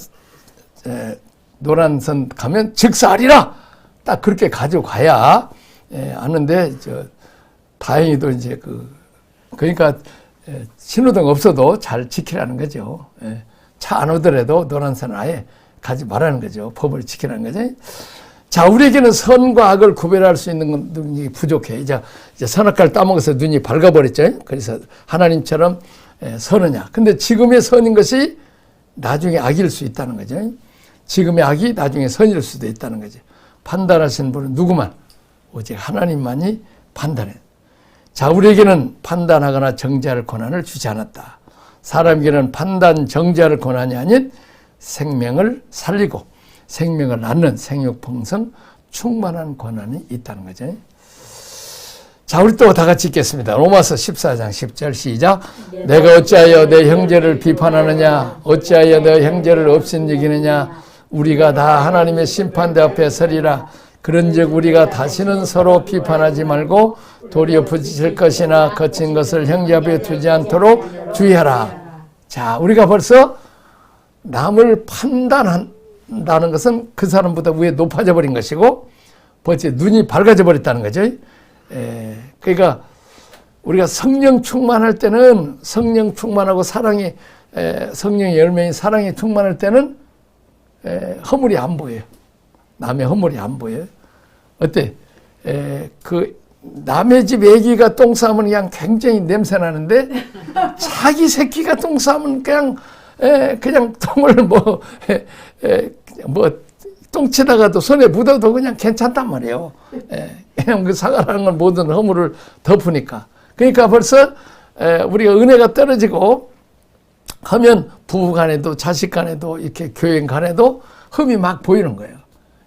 노란 선 가면 직사하리라. 딱 그렇게 가지고 가야 아는데, 다행히도 이제 그러니까 신호등 없어도 잘 지키라는 거죠. 차 안 오더라도 노란 선을 아예 가지 말라는 거죠. 법을 지키라는 거죠. 자, 우리에게는 선과 악을 구별할 수 있는 능력이 부족해. 이제 선악과를 따먹어서 눈이 밝아버렸죠. 그래서 하나님처럼 선느냐. 근데 지금의 선인 것이 나중에 악일 수 있다는 거죠. 지금의 악이 나중에 선일 수도 있다는 거죠. 판단하시는 분은 누구만? 오직 하나님만이 판단해. 자, 우리에게는 판단하거나 정죄할 권한을 주지 않았다. 사람에게는 판단, 정죄할 권한이 아닌 생명을 살리고 생명을 낳는 생육풍성 충만한 권한이 있다는 거죠. 자, 우리 또 다 같이 읽겠습니다. 로마서 14장 10절 시작. 내가 어찌하여 내 형제를 비판하느냐? 어찌하여 내 형제를 업신여기느냐? 우리가 다 하나님의 심판대 앞에 서리라. 그런즉 우리가 다시는 서로 비판하지 말고 도리어 부딪힐 것이나 거친 것을 형제 앞에 두지 않도록 주의하라. 자, 우리가 벌써 남을 판단한다는 것은 그 사람보다 위에 높아져 버린 것이고, 벌써 눈이 밝아져 버렸다는 거죠. 그러니까 우리가 성령 충만할 때는, 성령 충만하고 사랑이, 성령의 열매인 사랑이 충만할 때는 허물이 안 보여요. 남의 허물이 안 보여요. 어때? 남의 집 애기가 똥 싸면 그냥 굉장히 냄새 나는데, 자기 새끼가 똥 싸면 그냥 똥을 똥치다가도 손에 묻어도 그냥 괜찮단 말이에요. 그냥 그 사과라는 건 모든 허물을 덮으니까. 그러니까 벌써 우리가 은혜가 떨어지고 하면 부부 간에도 자식 간에도 이렇게 교인 간에도 흠이 막 보이는 거예요.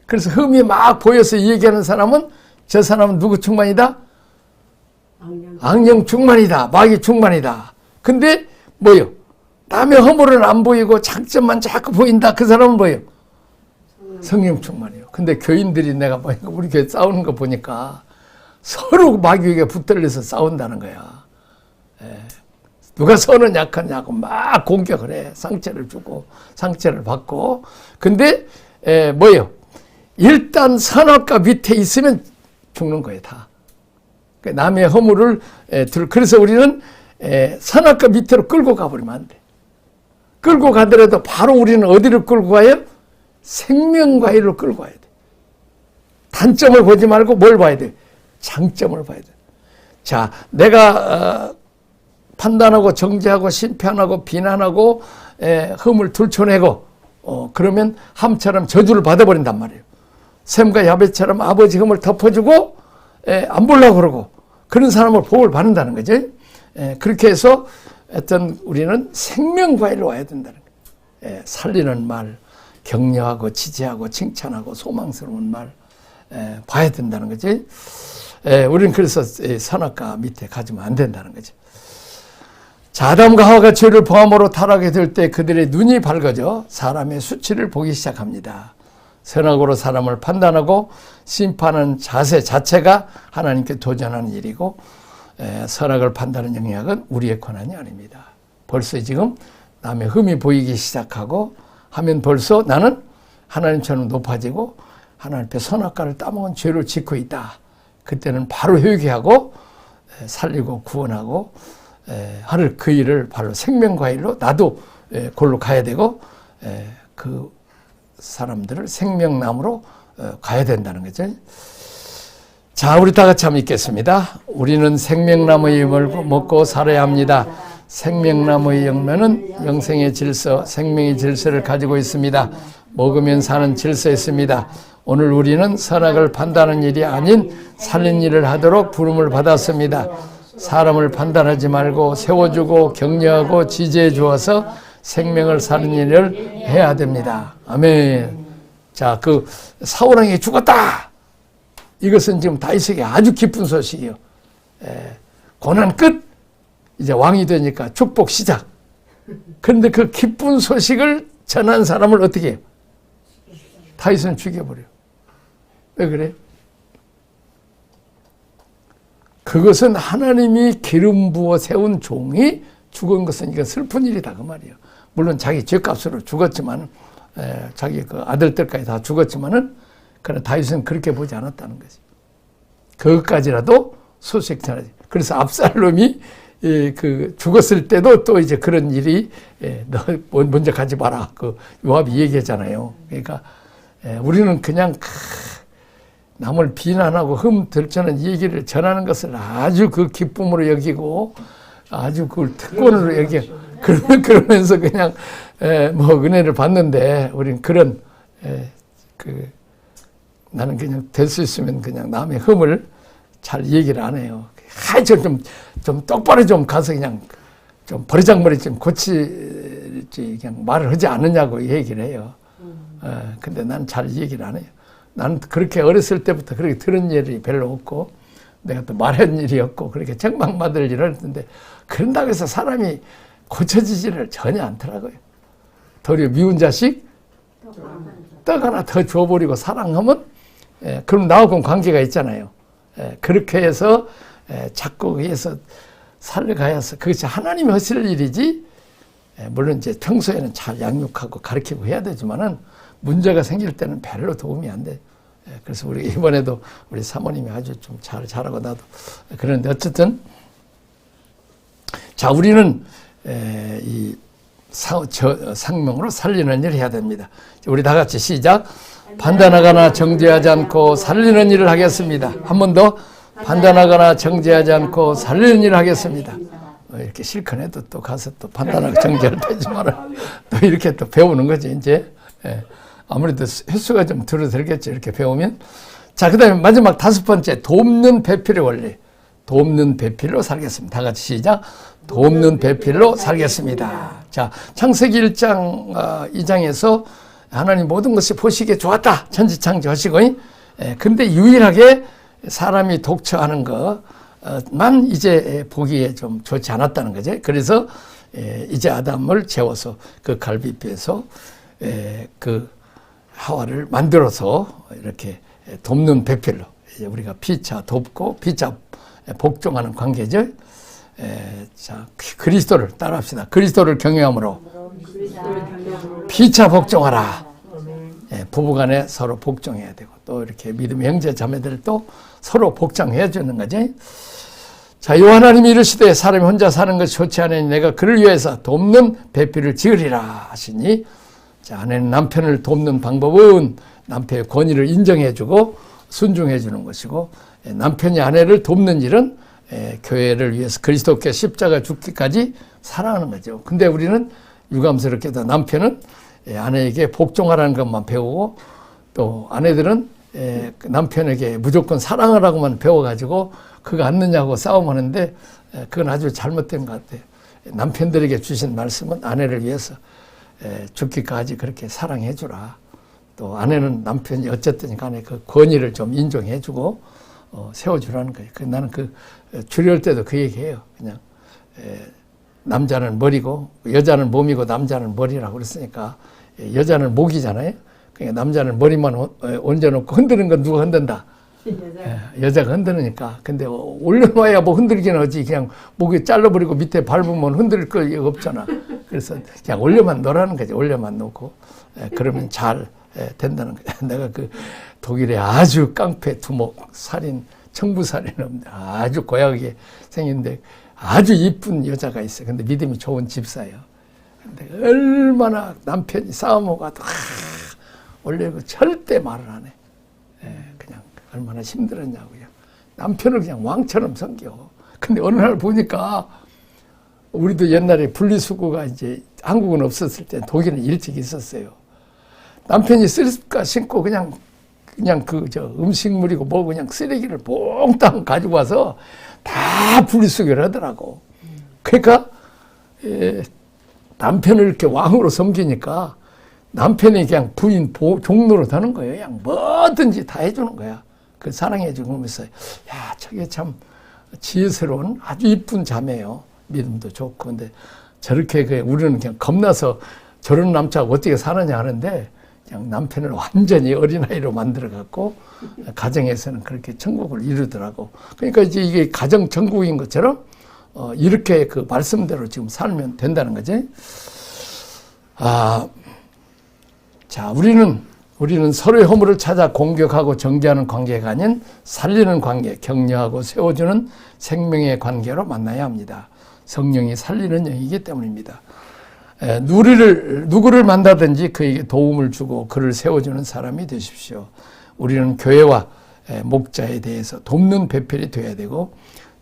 그래서 흠이 막 보여서 얘기하는 사람은, 저 사람은 누구 충만이다? 악령 충만이다. 마귀 충만이다. 근데 뭐요? 남의 허물은 안 보이고 장점만 자꾸 보인다. 그 사람은 뭐예요? 성령 충만이에요. 근데 교인들이 내가 보니까 우리 교회 싸우는 거 보니까 서로 마귀에게 붙들려서 싸운다는 거야. 누가 선은 약하냐고 막 공격을 해. 상처를 주고 상처를 받고. 근데 뭐예요? 일단 선악과 밑에 있으면 죽는 거예요, 다. 남의 허물을 그래서 우리는 선악과 밑으로 끌고 가버리면 안 돼. 끌고 가더라도 바로 우리는 어디로 끌고 가요? 생명과일로 끌고 가야 돼. 단점을 보지 말고 뭘 봐야 돼? 장점을 봐야 돼. 자, 내가 판단하고 정죄하고 심판하고 비난하고 흠을 들춰내고 그러면 함처럼 저주를 받아버린단 말이에요. 셈과 야벳처럼 아버지 흠을 덮어주고 안 보려고 그러고, 그런 사람을 복을 받는다는 거죠. 그렇게 해서 어떤 우리는 생명과일로 와야 된다는 거예요. 살리는 말, 격려하고 지지하고 칭찬하고 소망스러운 말 봐야 된다는 거지. 우리는 그래서 선악과 밑에 가지면 안 된다는 거죠. 자, 아담과 하와가 죄를 범함으로 타락하게 될 때 그들의 눈이 밝아져 사람의 수치를 보기 시작합니다. 선악으로 사람을 판단하고 심판하는 자세 자체가 하나님께 도전하는 일이고, 선악을 판단하는 영역은 우리의 권한이 아닙니다. 벌써 지금 남의 흠이 보이기 시작하고 하면 벌써 나는 하나님처럼 높아지고 하나님 앞에 선악과를 따먹은 죄를 짓고 있다. 그때는 바로 회개하고 살리고 구원하고 하늘 그 일을 바로 생명과일로 나도 골로 가야 되고 그 사람들을 생명나무로 가야 된다는 거죠. 자, 우리 다 같이 한번 읽겠습니다. 우리는 생명나무의 열매를 먹고 살아야 합니다. 생명나무의 열매는 영생의 질서, 생명의 질서를 가지고 있습니다. 먹으면 사는 질서에 있습니다. 오늘 우리는 선악을 판단하는 일이 아닌 살린 일을 하도록 부름을 받았습니다. 사람을 판단하지 말고 세워주고 격려하고 지지해 주어서 생명을 사는 일을 해야 됩니다. 아멘. 자, 그 사울왕이 죽었다. 이것은 지금 다윗에게 아주 기쁜 소식이요. 고난 끝. 이제 왕이 되니까 축복 시작. 그런데 그 기쁜 소식을 전한 사람을 어떻게 해요? 다윗은 죽여버려요. 왜 그래? 그것은 하나님이 기름 부어 세운 종이 죽은 것은 이건 슬픈 일이다 그 말이에요. 물론 자기 죄값으로 죽었지만, 자기 그 아들들까지 다 죽었지만은, 그러나 다윗은 그렇게 보지 않았다는 거지. 그것까지라도 소식 전하지. 그래서 압살롬이 그 죽었을 때도 또 이제 그런 일이 너 먼저 가지 마라. 그 요압이 얘기하잖아요. 그러니까 우리는 그냥 남을 비난하고 흠들쳐는 얘기를 전하는 것을 아주 그 기쁨으로 여기고 아주 그걸 특권으로 여기 그러면서 그냥 뭐 은혜를 받는데 우리는 그런 나는 그냥 될 수 있으면 그냥 남의 흠을 잘 얘기를 안 해요. 좀 똑바로 좀 가서 그냥 좀 버리장머리 좀 고치지 그냥 말을 하지 않느냐고 얘기를 해요. 근데 난 잘 얘기를 안 해요. 나는 그렇게 어렸을 때부터 그렇게 들은 일이 별로 없고 내가 또 말한 일이 없고 그렇게 책망받을 일을 했는데 그런다고 해서 사람이 고쳐지지를 전혀 않더라고요. 도리어 미운 자식 떡 하나 더 줘버리고 사랑하면 그럼 나하고는 관계가 있잖아요. 그렇게 해서 자꾸 위해서 살려가야 해서 그것이 하나님이 하실 일이지 물론 이제 평소에는 잘 양육하고 가르치고 해야 되지만은 문제가 생길 때는 별로 도움이 안 돼. 그래서 우리 이번에도 우리 사모님이 아주 좀 잘하고 나도 그런데 어쨌든 자 우리는 이 상명으로 살리는 일을 해야 됩니다. 우리 다 같이 시작. 판단하거나 정죄하지 않고 살리는 일을 하겠습니다. 한 번 더. 판단하거나 정죄하지 않고 살리는 일을 하겠습니다. 이렇게 실컷 해도 또 가서 또 판단하고 정죄할 때지만 또 이렇게 또 배우는 거지, 이제. 아무래도 횟수가 좀 줄어들겠죠, 이렇게 배우면. 자, 그 다음에 마지막 5번째, 돕는 배필의 원리. 돕는 배필로 살겠습니다. 다 같이 시작. 돕는 배필로 살겠습니다. 자, 창세기 1장, 2장에서 하나님 모든 것이 보시기에 좋았다. 천지창조하시고, 근데 유일하게 사람이 독처하는 것만 이제 보기에 좀 좋지 않았다는 거죠. 그래서 이제 아담을 재워서 그 갈비뼈에서 그 하와를 만들어서 이렇게 돕는 배필로 이제 우리가 피차 돕고 피차 복종하는 관계죠. 자, 그리스도를 따라합시다. 그리스도를 경외함으로 피차 복종하라. 부부간에 서로 복종해야 되고 또 이렇게 믿음의 형제 자매들도 서로 복종해 주는 거지. 자, 요 하나님이 이르시되 사람이 혼자 사는 것이 좋지 않으니 내가 그를 위해서 돕는 배필을 지으리라 하시니, 자, 아내는 남편을 돕는 방법은 남편의 권위를 인정해 주고 순종해 주는 것이고, 남편이 아내를 돕는 일은 교회를 위해서 그리스도께 십자가 죽기까지 사랑하는 거죠. 근데 우리는 유감스럽게도 남편은 아내에게 복종하라는 것만 배우고 또 아내들은 남편에게 무조건 사랑하라고만 배워가지고 그거 안 느냐고 싸움하는데 그건 아주 잘못된 것 같아요. 남편들에게 주신 말씀은 아내를 위해서 죽기까지 그렇게 사랑해 주라. 또 아내는 남편이 어쨌든 간에 그 권위를 좀 인정해 주고 세워주라는 거예요. 나는 그 주례할 때도 그 얘기해요. 그냥 남자는 머리고 여자는 몸이고 남자는 머리라고 그랬으니까 여자는 목이잖아요. 그러니까 남자는 머리만 얹어놓고 흔드는 건 누가 흔든다? 여자가 흔드니까. 근데 올려놔야 뭐 흔들긴 하지. 그냥 목에 잘라버리고 밑에 밟으면 흔들 거 없잖아. 그래서 그냥 올려만 놓으라는 거지. 올려만 놓고. 그러면 잘 된다는 거야. 내가 그 독일에 아주 깡패 두목 살인, 청부살인 아주 고약하게 생긴데 아주 이쁜 여자가 있어요. 근데 믿음이 좋은 집사예요. 근데 얼마나 남편이 싸움하고 가도 올려고 절대 말을 안 해. 그냥 얼마나 힘들었냐고요. 남편을 그냥 왕처럼 섬겨. 근데 어느 날 보니까 우리도 옛날에 분리수거가 이제 한국은 없었을 때 독일은 일찍 있었어요. 남편이 쓰리까 신고 그냥 음식물이고 뭐 그냥 쓰레기를 몽땅 가지고 와서 다 분리수거를 하더라고. 그러니까 남편을 이렇게 왕으로 섬기니까 남편이 그냥 부인 종로로 하는 거예요. 그냥 뭐든지 다 해주는 거야. 그 사랑해주고 그러면서 야 저게 참 지혜스러운 아주 이쁜 자매예요. 믿음도 좋고. 근데 저렇게 우리는 그냥 겁나서 저런 남자가 어떻게 사느냐 하는데 그냥 남편을 완전히 어린아이로 만들어갖고 가정에서는 그렇게 천국을 이루더라고. 그러니까 이제 이게 가정 천국인 것처럼 이렇게 그 말씀대로 지금 살면 된다는 거지. 자, 우리는 서로의 허물을 찾아 공격하고 정죄하는 관계가 아닌 살리는 관계, 격려하고 세워주는 생명의 관계로 만나야 합니다. 성령이 살리는 영이기 때문입니다. 누구를 만나든지 그에게 도움을 주고 그를 세워주는 사람이 되십시오. 우리는 교회와 목자에 대해서 돕는 배필이 되어야 되고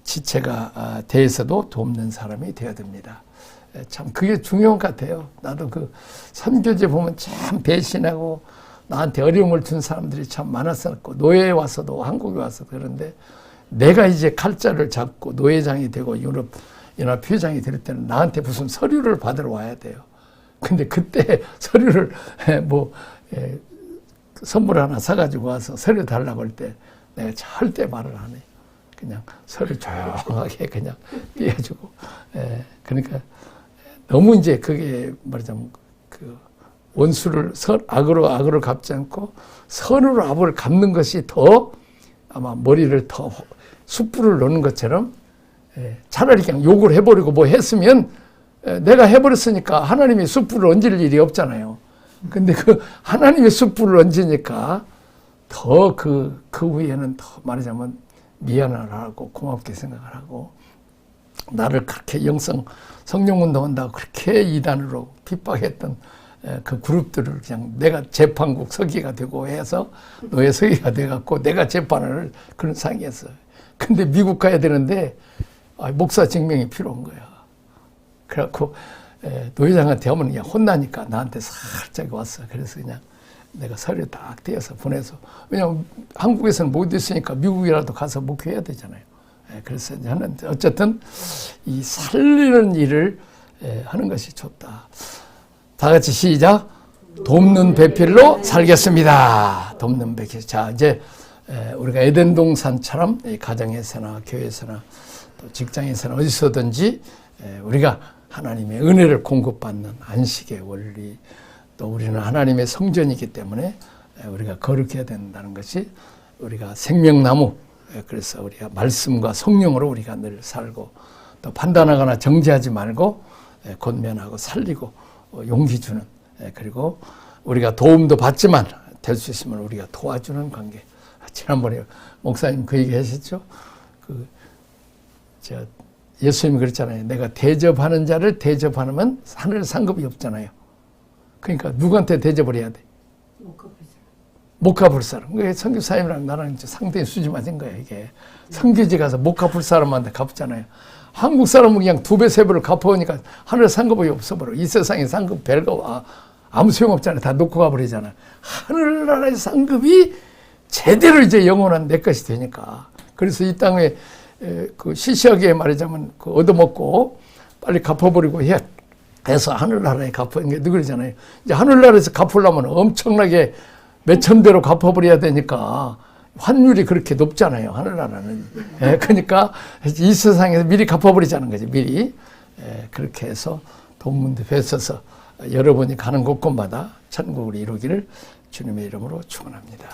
지체가 대해서도 돕는 사람이 되어야 됩니다. 참 그게 중요한 것 같아요. 나도 그 선교제 보면 참 배신하고 나한테 어려움을 준 사람들이 참 많았었고 노예에 와서도 한국에 와서도 그런데 내가 이제 칼자를 잡고 노예장이 되고 연합회장이 될 때는 나한테 무슨 서류를 받으러 와야 돼요. 근데 그때 서류를 선물 하나 사가지고 와서 서류 달라고 할 때 내가 절대 말을 안 해요. 그냥 서류 조용하게 그냥 띄워주고. 그러니까 너무 이제 그게 말하자면 그 원수를 악으로 갚지 않고 선으로 악을 갚는 것이 더 아마 머리를 더 숯불을 놓는 것처럼 차라리 그냥 욕을 해버리고 뭐 했으면 내가 해버렸으니까 하나님이 숯불을 얹을 일이 없잖아요. 근데 그 하나님의 숯불을 얹으니까 더 그 후에는 더 말하자면 미안을 하고 고맙게 생각을 하고 나를 그렇게 성령운동한다고 그렇게 이단으로 핍박했던 그 그룹들을 그냥 내가 재판국 서기가 되고 해서 노예 서기가 돼갖고 내가 재판을 그런 상황이었어요. 근데 미국 가야 되는데 목사 증명이 필요한 거야. 그래갖고 노회장한테 하면 그냥 혼나니까 나한테 살짝 왔어. 그래서 그냥 내가 서류 딱 떼어서 보내서 왜냐면 한국에서는 못 있으니까 미국이라도 가서 목회해야 되잖아요. 그래서 하는데 어쨌든 이 살리는 일을 하는 것이 좋다. 다 같이 시작. 돕는 배필로 살겠습니다. 돕는 배필. 자, 이제 우리가 에덴 동산처럼 가정에서나 교회에서나 또 직장에서나 어디서든지 우리가 하나님의 은혜를 공급받는 안식의 원리, 또 우리는 하나님의 성전이기 때문에 우리가 거룩해야 된다는 것이 우리가 생명나무, 그래서 우리가 말씀과 성령으로 우리가 늘 살고 또 판단하거나 정죄하지 말고 권면하고 살리고 용기 주는, 그리고 우리가 도움도 받지만 될 수 있으면 우리가 도와주는 관계. 지난번에 목사님 그 얘기 하셨죠? 예수님이 그랬잖아요. 내가 대접하는 자를 대접하면 하늘 상급이 없잖아요. 그러니까 누구한테 대접을 해야 돼? 못 갚을 사람. 그게 선교사님이랑 나랑 상당히 수지 맞은 거야, 이게. 선교지 가서 못 갚을 사람한테 갚잖아요. 한국 사람은 그냥 2배, 3배를 갚아오니까 하늘 상급이 없어버려. 이 세상에 상급 별거 아무 소용없잖아요. 다 놓고 가버리잖아요. 하늘나라의 상급이 제대로 이제 영원한 내 것이 되니까. 그래서 이 땅에 그 시시하게 말하자면 그 얻어먹고 빨리 갚아버리고 해서 하늘나라에 갚는 게 누구잖아요. 이제 하늘나라에서 갚으려면 엄청나게 몇천 배로 갚아버려야 되니까 환율이 그렇게 높잖아요. 하늘나라는. 그러니까 이 세상에서 미리 갚아버리자는 거지. 미리. 그렇게 해서 돈문도 뱉어서 여러분이 가는 곳곳마다 천국을 이루기를 주님의 이름으로 축원합니다.